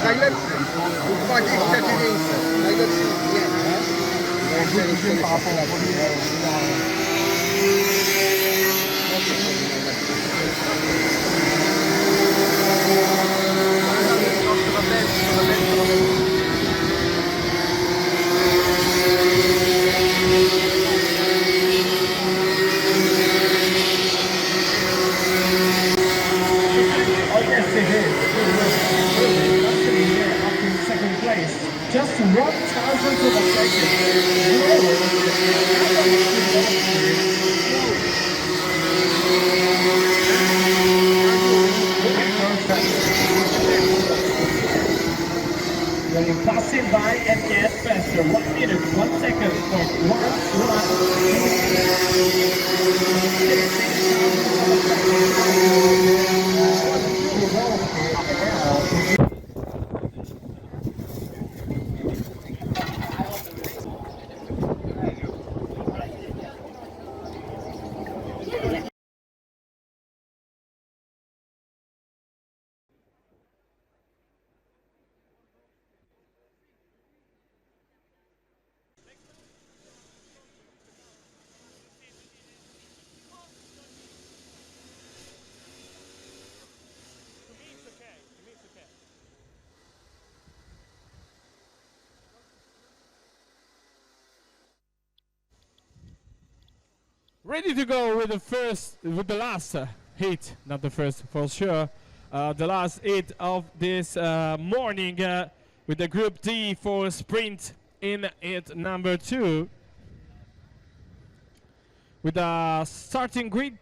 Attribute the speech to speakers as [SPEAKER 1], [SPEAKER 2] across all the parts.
[SPEAKER 1] najlepszy. 29. Najlepszy nie.
[SPEAKER 2] Just 1,000th of a second. When you pass it by and get faster, 1 minute, 1 second for 1, 1.
[SPEAKER 3] Ready to go with the last heat, not the first for sure. The last heat of this morning with the Group D for sprint in heat number 2. With a starting grid.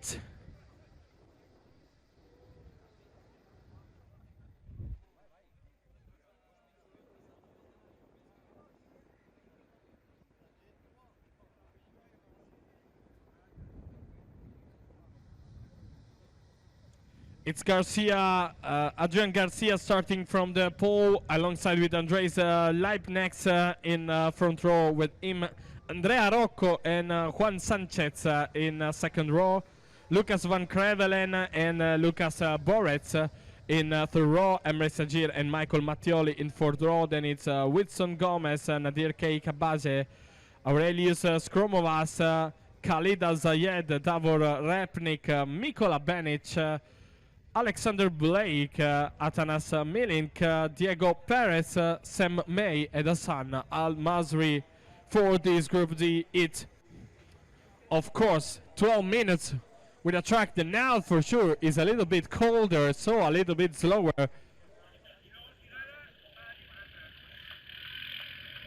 [SPEAKER 3] It's Garcia, Adrian Garcia starting from the pole alongside with Andres Leibnex in front row, with him Andrea Rocco and Juan Sanchez in second row, Lucas Van Crevelen and Lucas Borets in third row, Emre Sagir and Michael Mattioli in fourth row. Then it's Whitson Gomez, Nadir K. Kabaze, Aurelius Skromovas, Khalid Al-Zayed, Davor Repnik, Mikola Benic, Alexander Blake, Atanas Milink, Diego Perez, Sam May, and Hassan Al-Masri for this Group D hit. Of course, 12 minutes with a track that now for sure is a little bit colder, so a little bit slower.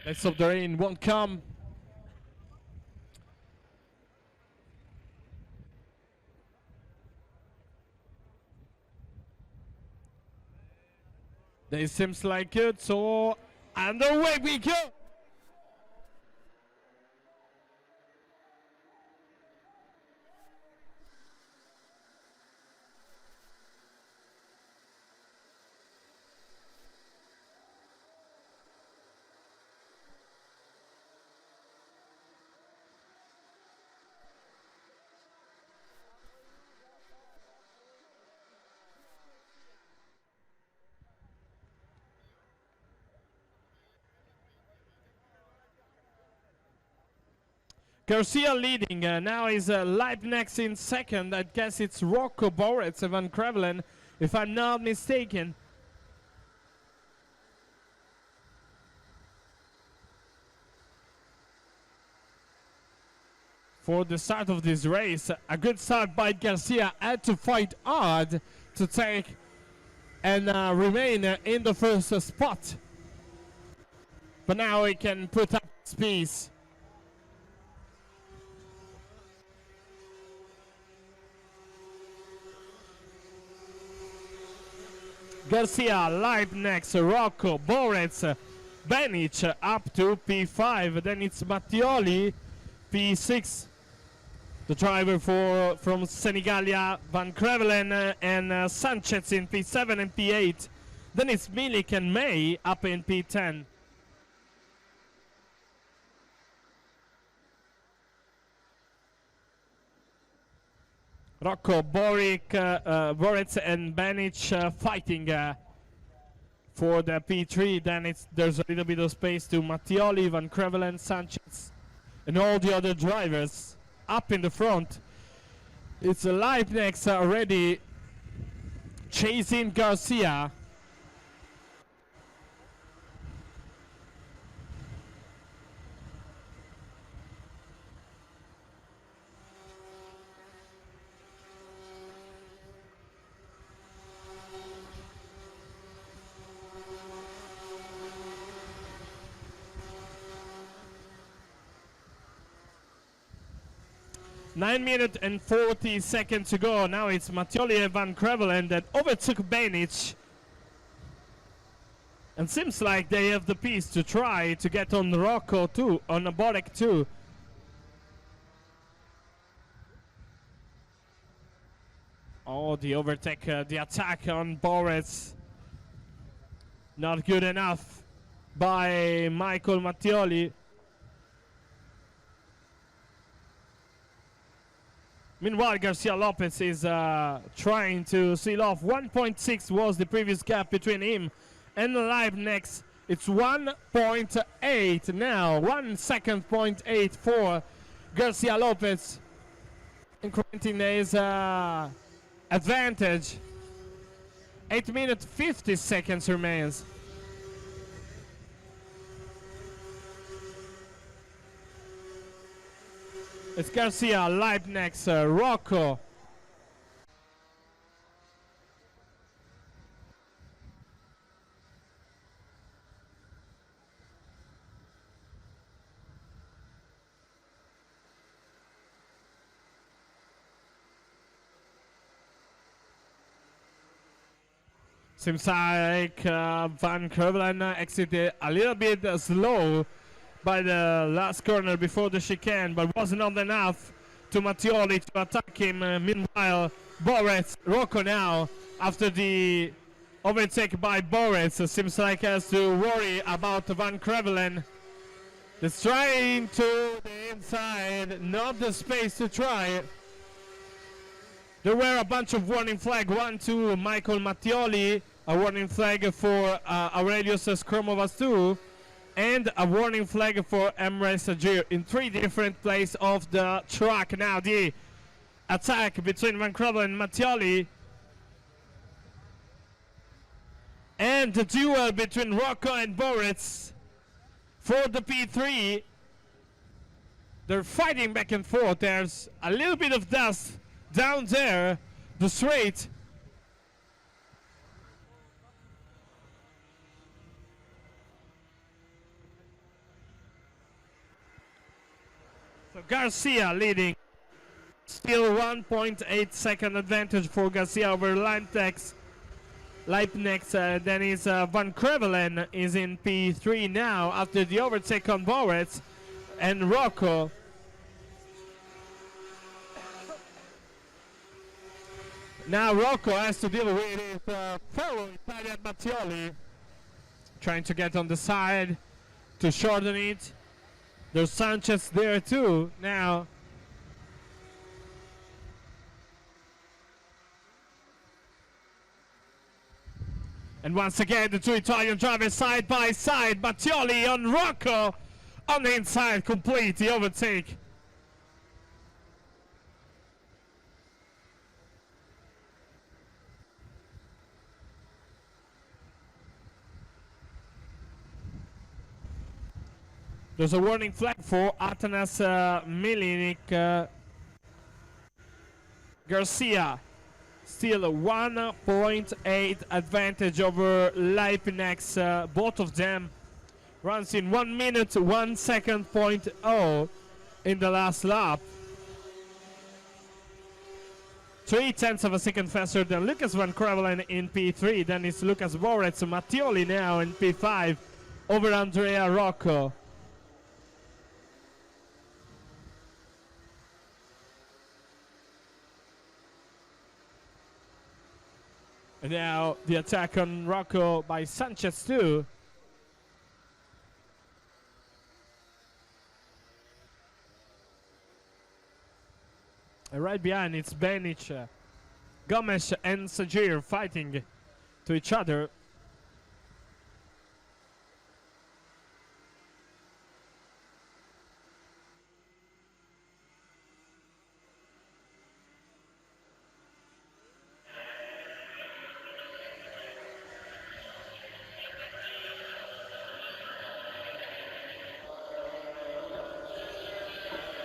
[SPEAKER 3] Let's hope the rain won't come. This seems like it, so and away we go! Garcia leading, now is Leibnex in second. I guess it's Rocco Borets, Van Crevelen, if I'm not mistaken. For the start of this race, a good start by Garcia, had to fight hard to take and remain in the first spot. But now he can put up his piece. Garcia, Leibnex, Rocco, Borets, Benic up to P5. Then it's Mattioli, P6. The driver from Senigallia, Van Crevelen and Sanchez in P7 and P8. Then it's Milik and May up in P10. Rocco, Borets and Benic fighting for the P3. Then there's a little bit of space to Mattioli, Van Crevelen, Sanchez, and all the other drivers up in the front. It's Leibniz already chasing Garcia. Nine minutes and 40 seconds to go. Now it's Mattioli and Van Crevelen that overtook Benic. And seems like they have the piece to try to get on Rocco too, on Borek too. Oh, the overtake, the attack on Boris. Not good enough by Michael Mattioli. Meanwhile, Garcia Lopez is trying to seal off. 1.6 was the previous gap between him and Leibniz. It's 1.8 now. 1 second, 0.8 for Garcia Lopez, incrementing his advantage. 8 minutes 50 seconds remains. It's Garcia, Leibniz, Rocco. Seems like Van Crevelen exited a little bit slow by the last corner before the chicane, but wasn't enough to Mattioli to attack him. Meanwhile, Rocco now, after the overtake by Boris, seems like has to worry about Van Crevelen. He's trying to the inside, not the space to try. There were a bunch of warning flags. One to Michael Mattioli, a warning flag for Aurelius Skromovas too, and a warning flag for Emre Sajir in 3 different places of the track. Now the attack between Van Crevelen and Mattioli, and the duel between Rocco and Boris for the P3. They're fighting back and forth. There's a little bit of dust down there, the straight. So Garcia leading, still 1.8 second advantage for Garcia over Leibniz. Then is Van Crevelen is in P3 now after the overtake on Boris and Rocco. Now Rocco has to deal with his fellow Italian Mattioli, trying to get on the side to shorten it. There's Sanchez there too now. And once again, the 2 Italian drivers side by side. Mattioli on Rocco on the inside, complete the overtake. There's a warning flag for Atanas Milinik. Garcia, still a 1.8 advantage over Leibniz. Both of them runs in 1 minute, 1 second, 0.0 in the last lap. 0.3 of a second faster than Lucas Van Crevelen in P3. Then it's Lucas Boretz, Mattioli now in P5 over Andrea Rocco. And now the attack on Rocco by Sanchez too. And right behind it's Benic, Gomes and Sajir fighting to each other.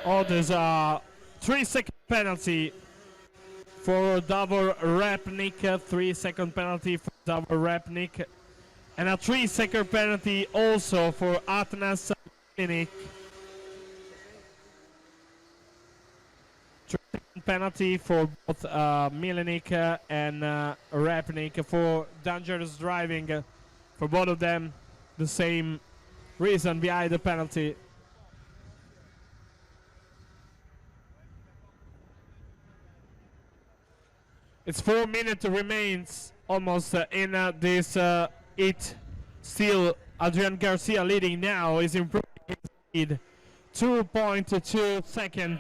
[SPEAKER 3] Oh, there's a 3-second penalty for Davor Repnik. 3-second penalty for Davor Repnik. And a 3-second penalty also for Atnas Milinik. 3-second penalty for both Milinik and Repnik for dangerous driving. For both of them, the same reason behind the penalty. It's 4 minutes remains almost in this heat. Still, Adrian Garcia leading now, is improving his speed. 2.2 seconds,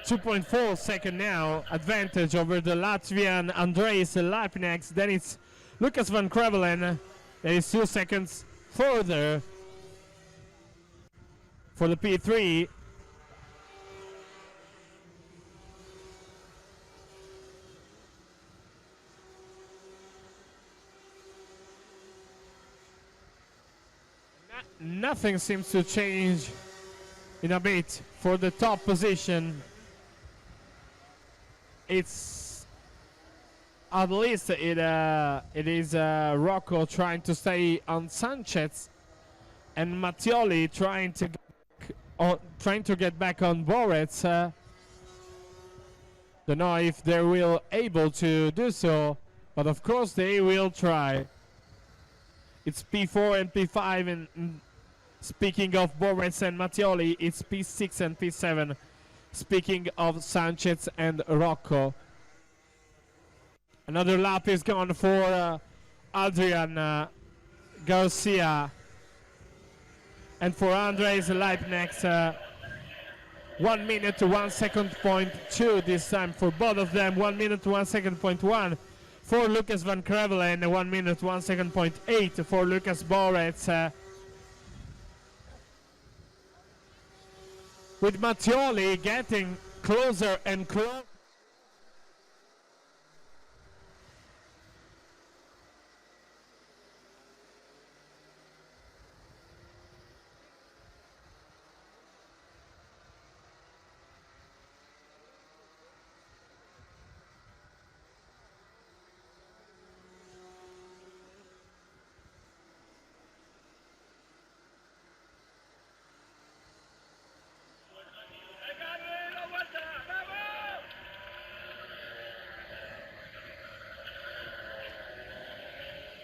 [SPEAKER 3] 2.4 second now, advantage over the Latvian Andreas Lipnex. Then it's Lucas van Krevelen, that is 2 seconds further for the P3. Nothing seems to change in a bit for the top position. It's at least it is Rocco trying to stay on Sanchez and Mattioli trying to get back on Boretz. Don't know if they will able to do so, but of course they will try. It's P4 and P5, and speaking of Boretz and Mattioli, it's P6 and P7. Speaking of Sanchez and Rocco. Another lap is gone for Adrian Garcia. And for Andres Leipnex, 1 minute to 1 second point 2 this time for both of them. 1 minute to 1 second point 1 for Lucas van Krevelen, and 1 minute 1 second point 8 for Lucas Boretz. With Mattioli getting closer and closer.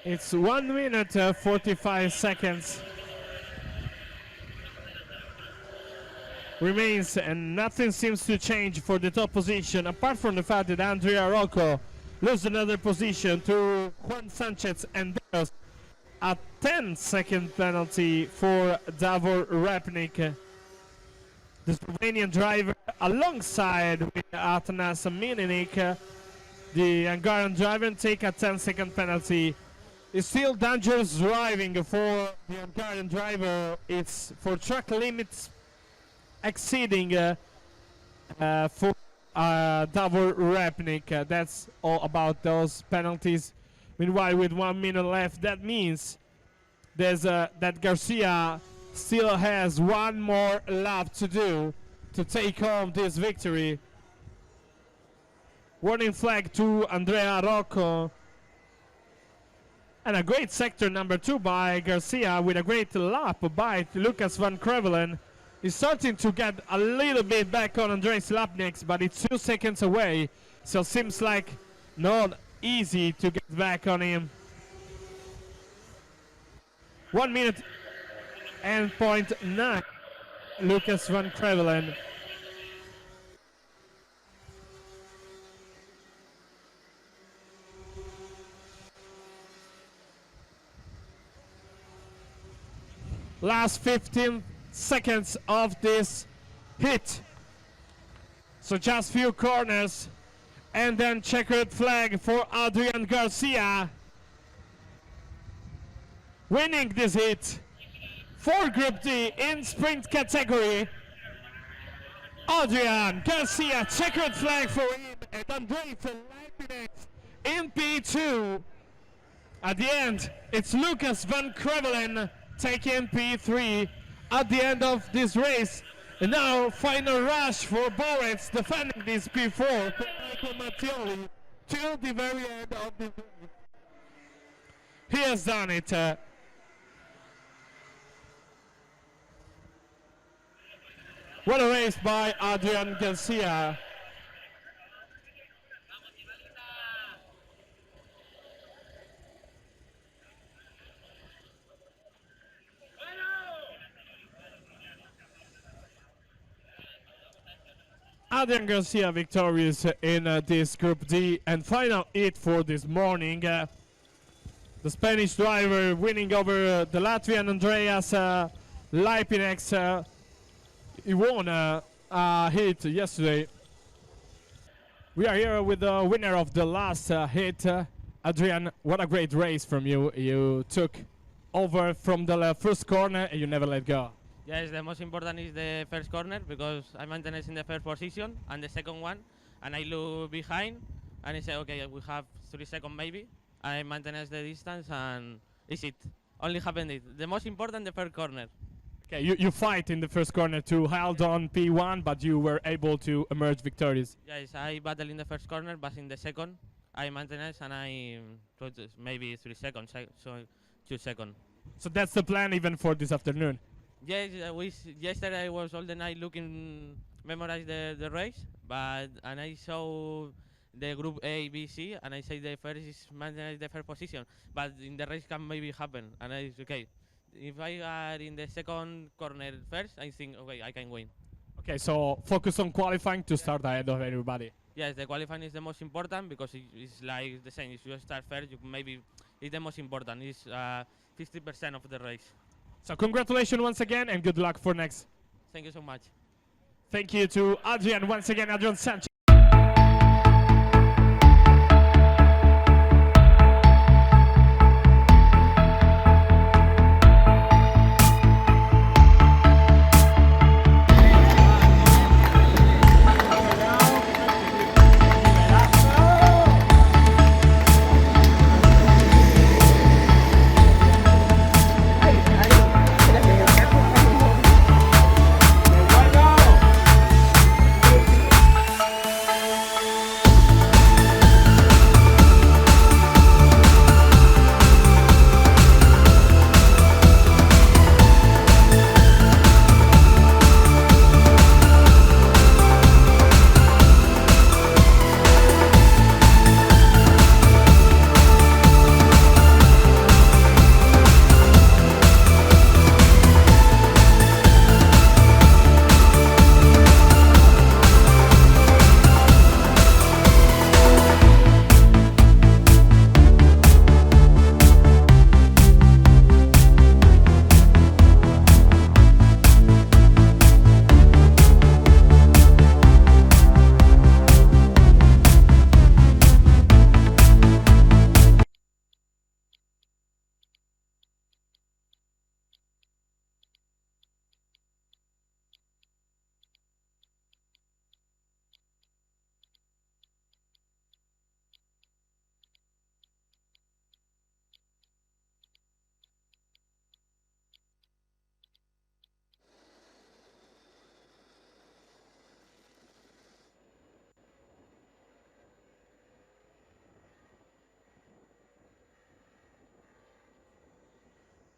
[SPEAKER 3] It's 1 minute 45 seconds remains, and nothing seems to change for the top position, apart from the fact that Andrea Rocco loses another position to Juan Sanchez, and there's a 10-second penalty for Davor Repnik. The Slovenian driver alongside with Atnas Milinik. The Hungarian driver take a 10-second penalty. It's still dangerous driving for the Hungarian driver. It's for track limits exceeding for Davor Repnik. That's all about those penalties. Meanwhile, with 1 minute left, that means there's that Garcia still has one more lap to do to take home this victory. Warning flag to Andrea Rocco. And a great sector number 2 by Garcia with a great lap by Lucas van Krevelen. He's starting to get a little bit back on Andres Lapnex, but it's 2 seconds away. So seems like not easy to get back on him. 1 minute and 0.9, Lucas van Krevelen. Last 15 seconds of this hit. So just few corners, and then checkered flag for Adrian Garcia. Winning this hit for Group D in sprint category. Adrian Garcia, checkered flag for him, and Andres Leipnex in P2. At the end, it's Lucas van Krevelen taking P3 at the end of this race. And now, final rush for Boris, defending this P4 for Michael Mattioli till the very end of the race. He has done it. What a race by Adrian Garcia. Adrian Garcia victorious in this Group D, and final hit for this morning. The Spanish driver winning over the Latvian Andreas Lipineks. He won a hit yesterday. We are here with the winner of the last hit. Adrian, what a great race from you. You took over from the first corner and you never let go.
[SPEAKER 4] Yes, the most important is the first corner because I maintained in the first position and the second one, and I look behind and I say, okay, we have 3 seconds maybe. I maintain the distance and is it. Only happened it. The most important, the first corner.
[SPEAKER 3] Okay, you fight in the first corner to held on P1, but you were able to emerge victorious.
[SPEAKER 4] Yes, I battle in the first corner, but in the second, I maintain and I maybe 3 seconds, so 2 seconds.
[SPEAKER 3] So that's the plan even for this afternoon.
[SPEAKER 4] Yes, yesterday I was all the night looking, memorize the race, and I saw the group A, B, C, and I say the first is maintain the first position, but in the race can maybe happen, and I okay, if I are in the second corner first, I think okay I can win.
[SPEAKER 3] Okay, so focus on qualifying to start ahead of everybody.
[SPEAKER 4] Yes, the qualifying is the most important because it's like the same. If you start first, you maybe it's the most important. It's 50% of the race.
[SPEAKER 3] So congratulations once again and good luck for next.
[SPEAKER 4] Thank you so much.
[SPEAKER 3] Thank you to Adrian once again, Adrian Sanchez.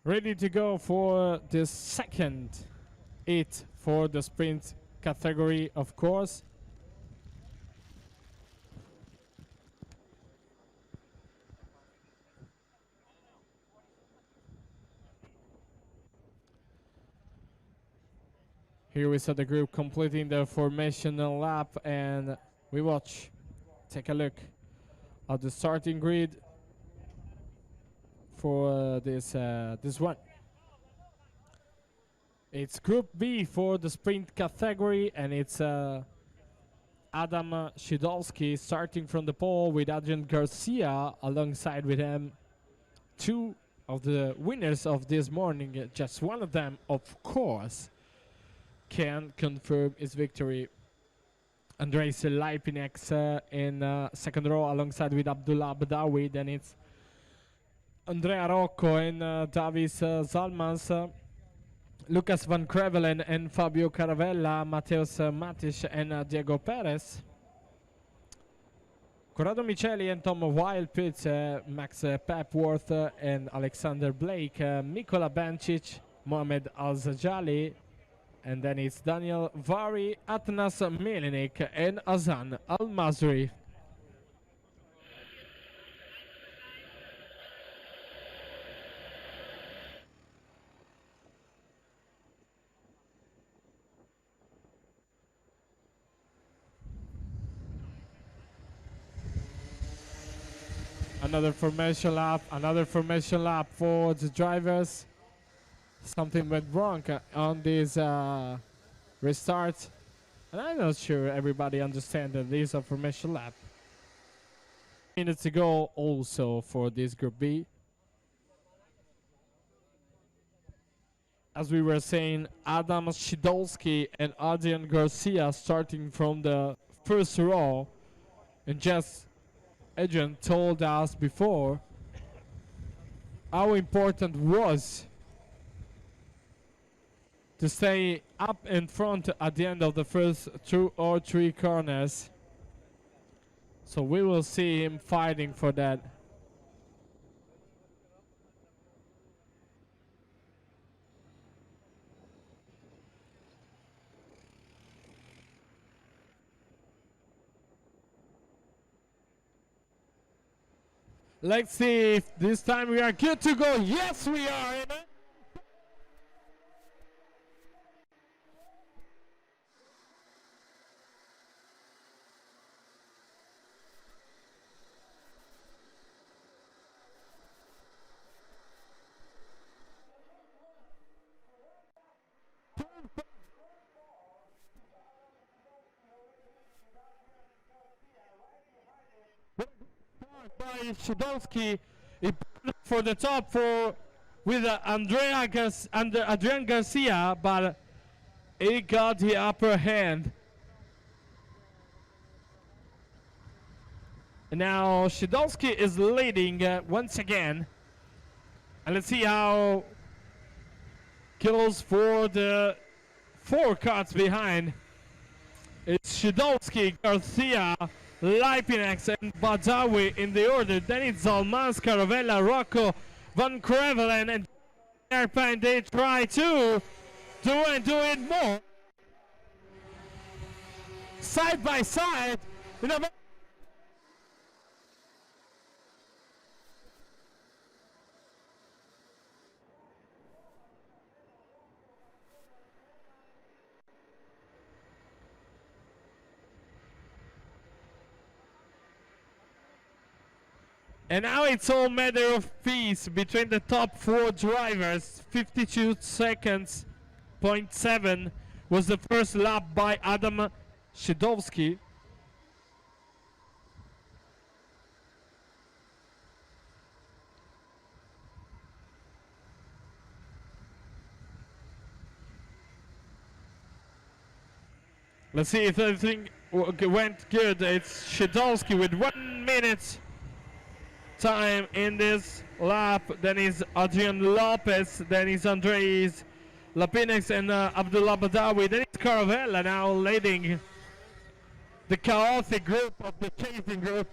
[SPEAKER 3] Ready to go for the second hit for the sprint category, of course. Here we saw the group completing the formational lap, and we watch. Take a look at the starting grid for this one. It's Group B for the sprint category, and it's Adam Shidolski starting from the pole with Adrian Garcia alongside with him. Two of the winners of this morning, just one of them, of course, can confirm his victory. Andres Lipineks in second row alongside with Abdullah Badawi. Then it's Andrea Rocco and Davis Zalmans Lucas Van Crevelen and Fabio Caravella, Mateus Matic and Diego Perez. Corrado Miceli and Tom Wild Pitts, Max Pepworth and Alexander Blake, Mikola Bancic, Mohamed Al-Zajali, and then it's Daniel Vari, Atnas Milinik and Azan Al-Mazri. Another formation lap for the drivers. Something went wrong on this restart. And I'm not sure everybody understands that this is a formation lap. Minutes to go also for this Group B. As we were saying, Adam Shidolski and Adrian Garcia starting from the first row. And just Adrian told us before how important was to stay up in front at the end of the first 2 or 3 corners. So we will see him fighting for that. Let's see if this time we are good to go. Yes, we are. By Shidolski for the top with Adrian Garcia, but he got the upper hand. And now Shidolski is leading once again. And let's see how kills for the 4 cars behind. It's Shidolski, Garcia, Lipinex and Badawi in the order. Then it's Almaz, Caravella, Rocco, Van Crevelen and Airplane. They try to do it more. Side by side. And now it's all matter of peace between the top 4 drivers. 52 seconds, 0.7 was the first lap by Adam Shidolski. Let's see if everything went good. It's Shidolski with 1 minute time in this lap. Then is Adrian Lopez, then is Andres Lapinex and Abdullah Badawi. Then it's Caravella now leading the chaotic group of the chasing group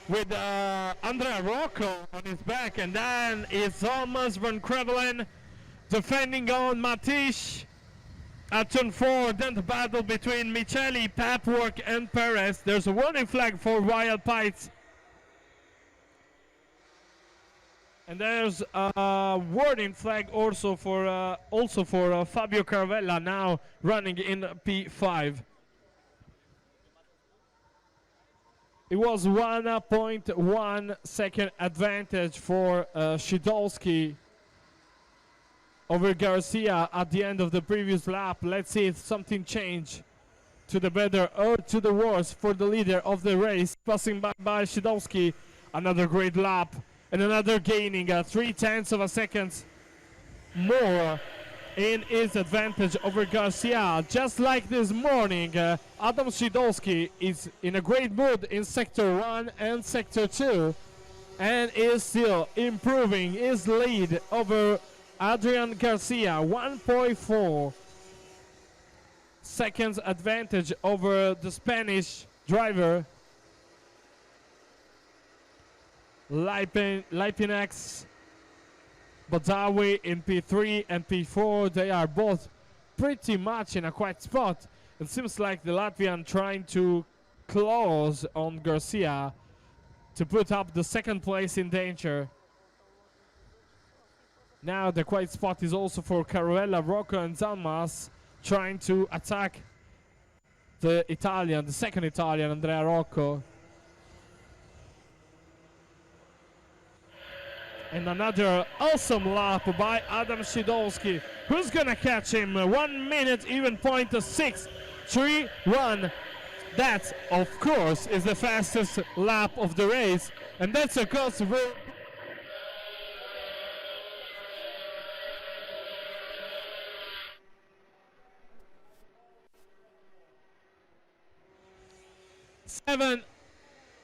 [SPEAKER 3] with Andrea Rocco on his back. And then is Thomas Van Crevelen defending on Matish at turn 4. Then the battle between Micheli, Papwork and Perez. There's a warning flag for Wild Pites. And there's a warning flag also for Fabio Caravella now running in P5. It was 1.1 second advantage for Shidolski over Garcia at the end of the previous lap. Let's see if something changed to the better or to the worse for the leader of the race. Passing by Shidolski, another great lap. And another gaining 0.3 of a second more in his advantage over Garcia. Just like this morning, Adam Shidolski is in a great mood in Sector 1 and Sector 2 and is still improving his lead over Adrian Garcia, 1.4 seconds advantage over the Spanish driver. Lipinex, Badawi in P3 and P4, they are both pretty much in a quiet spot. It seems like the Latvian trying to close on Garcia to put up the second place in danger. Now the quiet spot is also for Caruella, Rocco and Zalmas trying to attack the Italian, the second Italian, Andrea Rocco. And another awesome lap by Adam Szydolski. Who's gonna catch him? 1 minute, even point 6.31. That, of course, is the fastest lap of the race. And that's of course very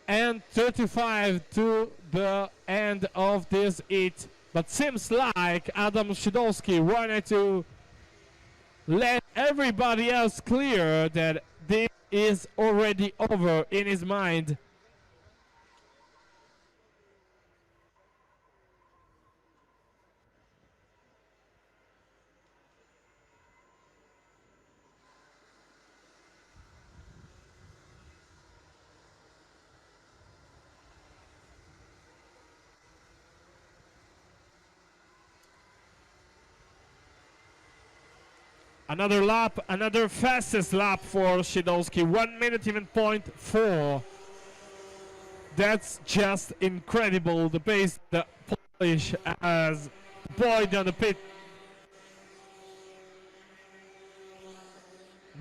[SPEAKER 3] 7:35 to the end of this heat. But seems like Adam Szydolski wanted to let everybody else clear that this is already over in his mind. Another lap, another fastest lap for Szydolski, 1 minute even point 4. That's just incredible, the pace the Polish has deployed on the pit.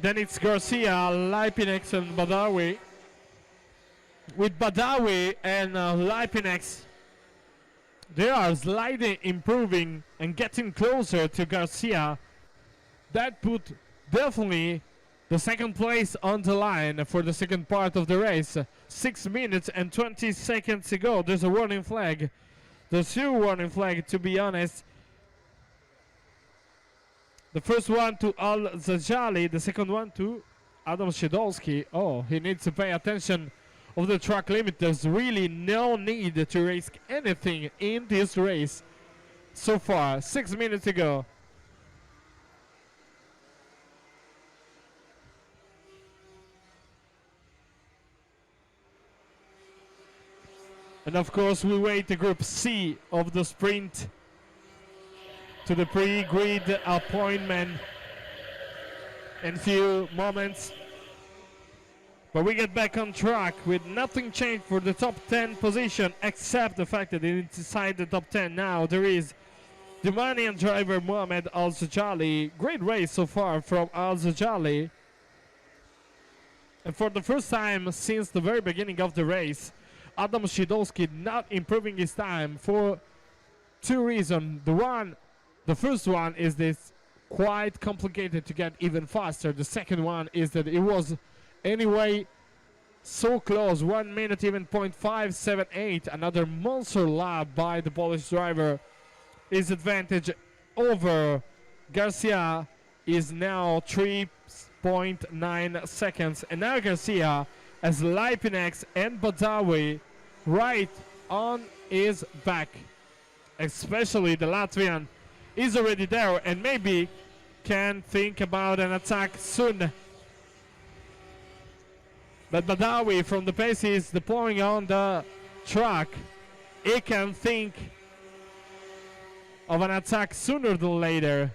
[SPEAKER 3] Then it's Garcia, Lipinex and Badawi. With Badawi and Lipinex, they are slightly improving and getting closer to Garcia. That put definitely the second place on the line for the second part of the race. 6 minutes and 20 seconds ago. There's a warning flag. There's 2 warning flags, to be honest. The first one to Al Zajali, the second one to Adam Szydolski. Oh, he needs to pay attention of the track limit. There's really no need to risk anything in this race so far. 6 minutes ago. And of course we wait the group C of the sprint to the pre-grid appointment in few moments. But we get back on track with nothing changed for the top 10 position except the fact that it's inside the top 10 now. There is the Romanian driver Mohamed Al-Zajali. Great race so far from Al-Zajali. And for the first time since the very beginning of the race, Adam Szydolski not improving his time for 2 reasons. The first one is this quite complicated to get even faster. The second one is that it was anyway so close, 1 minute even point 578. Another monster lap by the Polish driver. His advantage over Garcia is now 3.9 seconds. And now Garcia as Lipinex and Badawi right on his back. Especially the Latvian is already there and maybe can think about an attack soon. But Badawi, from the pace he's deploying on the track, he can think of an attack sooner than later.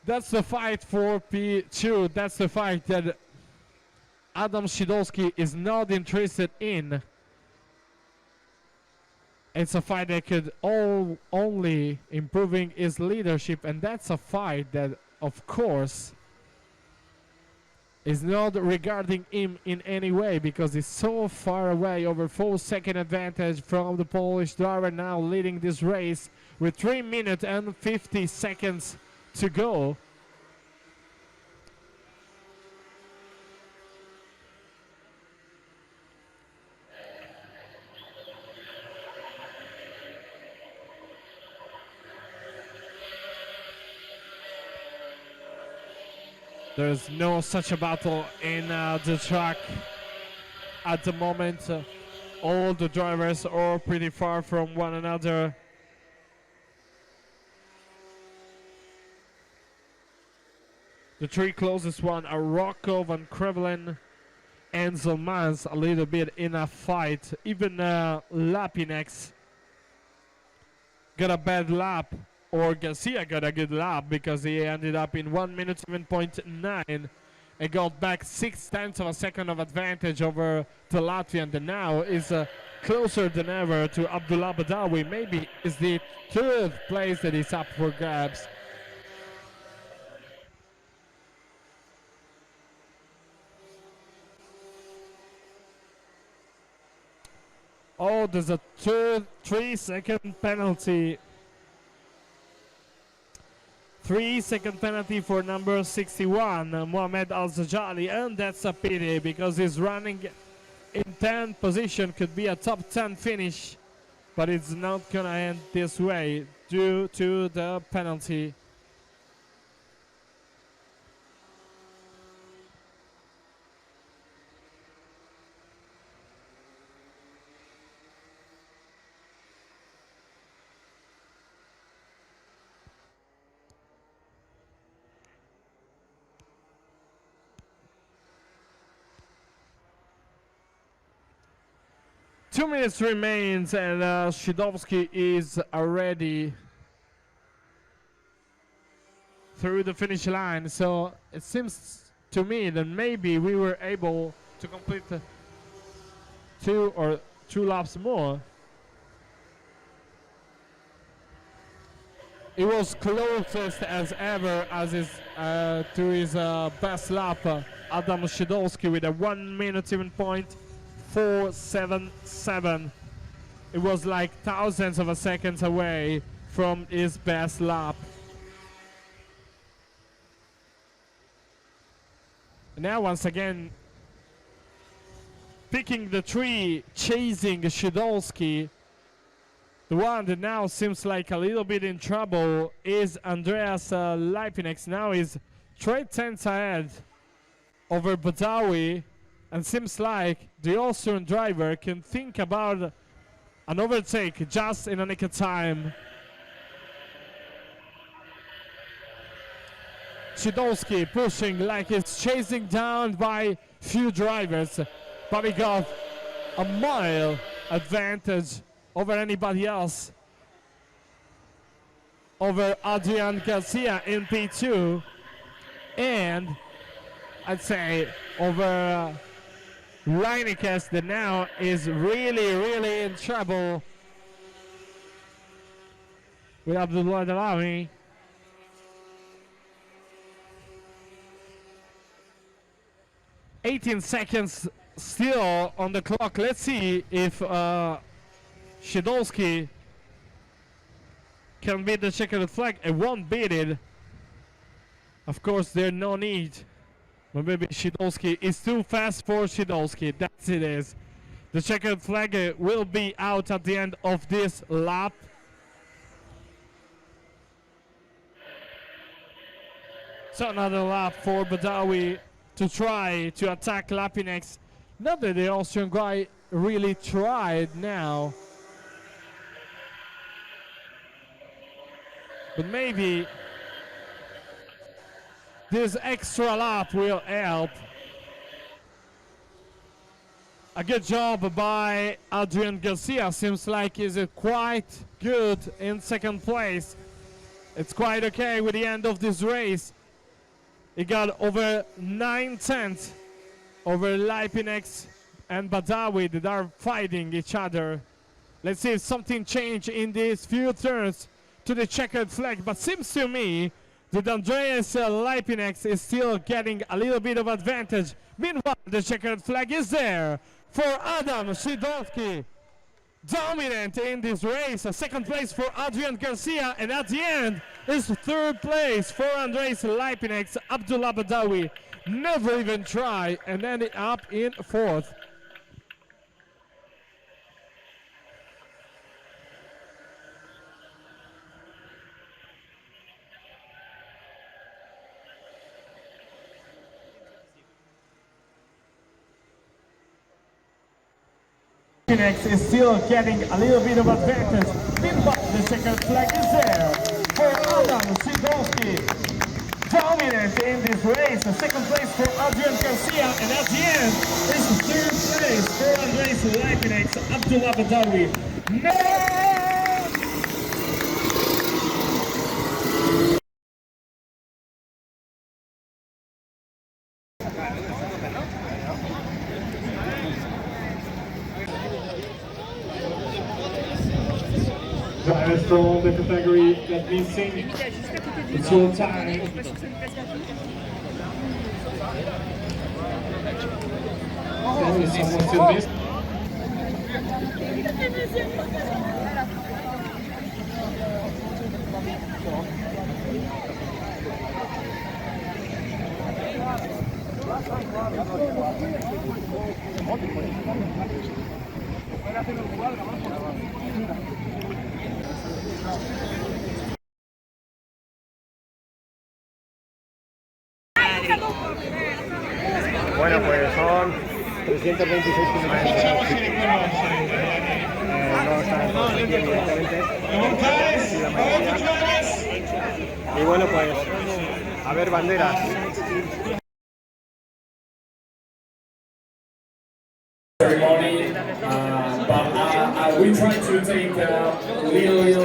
[SPEAKER 3] That's the fight for P2. That's the fight that Adam Szydolski is not interested in. It's a fight that could only improving his leadership, and that's a fight that, of course, is not regarding him in any way because he's so far away, over 4-second advantage from the Polish driver now leading this race with 3 minutes and 50 seconds to go. There's no such a battle in the track at the moment. All the drivers are pretty far from one another. The three closest one are Rocco, Van Krevelen, and Zolmans, a little bit in a fight. Even Lapinex got a bad lap, or Garcia got a good lap because he ended up in 1 minute 7.9 and got back 0.6 of a second of advantage over the Latvian, and now is closer than ever to Abdullah Badawi. Maybe is the third place that is up for grabs. Oh, there's a 3-second penalty. 3-second penalty for number 61, Mohamed Al-Zajali, and that's a pity because he's running in 10th position, could be a top 10 finish, but it's not gonna end this way due to the penalty. Two minutes remains, and Shidovsky is already through the finish line. So it seems to me that maybe we were able to complete two laps more. It was closest as ever as his to his best lap, Adam Shidovsky, with a 1 minute 7.477. It was like thousands of a seconds away from his best lap. Now once again, picking the tree, chasing Shidovsky. The one that now seems like a little bit in trouble is Andreas Lipinex. Now he's 3/10 ahead over Badawi, and seems like the Austrian driver can think about an overtake just in a nick of time. Shidovsky pushing like he's chasing down by few drivers, but he got a mile advantage over anybody else, over Adrian Garcia in P2, and I'd say over Reineckes, that now is really in trouble with Abdullah Dalami. "18 seconds still on the clock." Let's see if Shidovsky can beat the checkered flag. It won't beat it. Of course, there's no need. But maybe Shidovsky is too fast for Shidovsky. That's it is. The checkered flag will be out at the end of this lap. So another lap for Badawi to try to attack Lapinex. Not that the Austrian guy really tried now, but maybe this extra lap will help. A good job by Adrian Garcia. Seems like he's quite good in second place. It's quite okay with the end of this race. He got over 9/10 over Lipinex and Badawi that are fighting each other. Let's see if something changed in these few turns to the checkered flag, but seems to me that Andreas Lipinex is still getting a little bit of advantage. Meanwhile, the checkered flag is there for Adam Shidovsky. Dominant in this race. A second place for Adrian Garcia, and at the end is third place for Andreas Lipinex. Abdullah Badawi never even tried and ended up in fourth.
[SPEAKER 2] Phoenix is still getting a little bit of advantage. Meanwhile, the checkered flag is there for Adam Sidolski. Dominant in this race. Second place for Adrian Garcia, and at the end is third place for Andres Lipinix, Abdullah Badawi. Drivers from the category that missing. It's your time. Someone still missed.
[SPEAKER 5] Bueno, pues son 326 kilómetros. No están todos aquí, evidentemente. Sí, la mayoría. Y bueno, pues, a ver, banderas.
[SPEAKER 2] Ceremony, but we try to take little